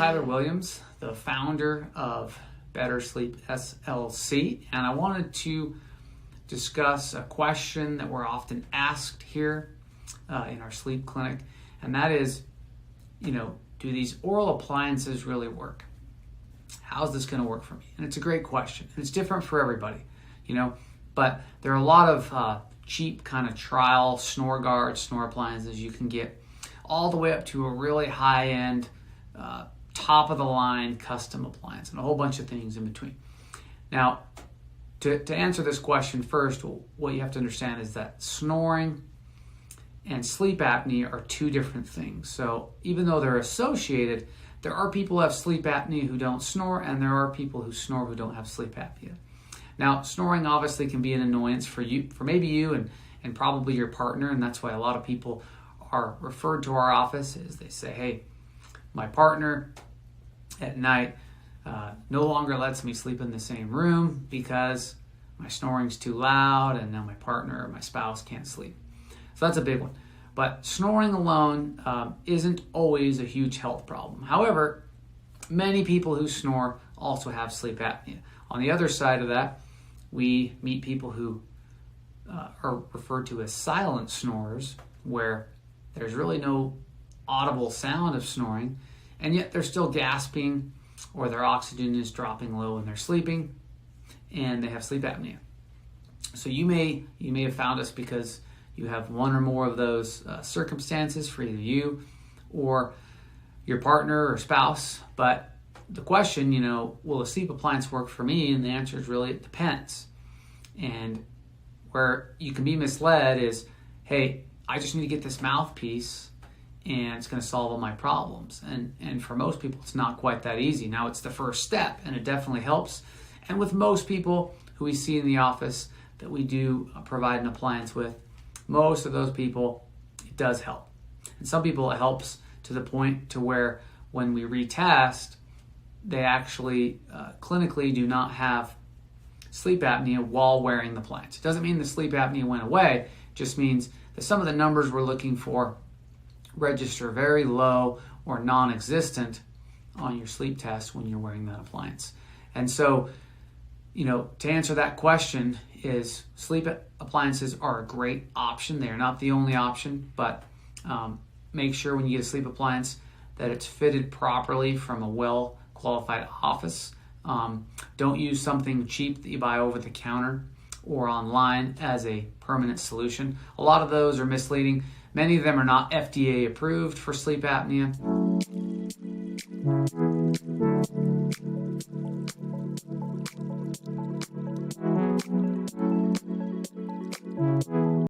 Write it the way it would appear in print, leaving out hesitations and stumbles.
Tyler Williams, the founder of Better Sleep SLC, and I wanted to discuss a question that we're often asked here in our sleep clinic, and that is, do these oral appliances really work? How's this going to work for me? And it's a great question. And it's different for everybody, but there are a lot of cheap kind of trial snore guards, snore appliances you can get, all the way up to a really high-end, top-of-the-line custom appliance and a whole bunch of things in between. Now, to answer this question first, what you have to understand is that snoring and sleep apnea are two different things. So even though they're associated, there are people who have sleep apnea who don't snore, and there are people who snore who don't have sleep apnea. Now, snoring obviously can be an annoyance for maybe you and probably your partner, and that's why a lot of people are referred to our office is they say, hey, my partner at night no longer lets me sleep in the same room because my snoring's too loud and now my partner or my spouse can't sleep. So that's a big one. But snoring alone isn't always a huge health problem. However, many people who snore also have sleep apnea. On the other side of that, we meet people who are referred to as silent snorers, where there's really no audible sound of snoring, and yet they're still gasping or their oxygen is dropping low when they're sleeping, and they have sleep apnea. So you may have found us because you have one or more of those circumstances for either you or your partner or spouse. But the question, will a sleep appliance work for me? And the answer is really, it depends. And where you can be misled is, hey, I just need to get this mouthpiece and it's going to solve all my problems. And for most people, it's not quite that easy. Now, it's the first step, and it definitely helps. And with most people who we see in the office that we do provide an appliance with, most of those people, it does help. And some people, it helps to the point to where when we retest, they actually clinically do not have sleep apnea while wearing the appliance. It doesn't mean the sleep apnea went away. It just means that some of the numbers we're looking for register very low or non-existent on your sleep test when you're wearing that appliance. And so, to answer that question is sleep appliances are a great option. They are not the only option, but make sure when you get a sleep appliance that it's fitted properly from a well-qualified office. Don't use something cheap that you buy over the counter or online as a permanent solution. A lot of those are misleading. Many of them are not FDA approved for sleep apnea.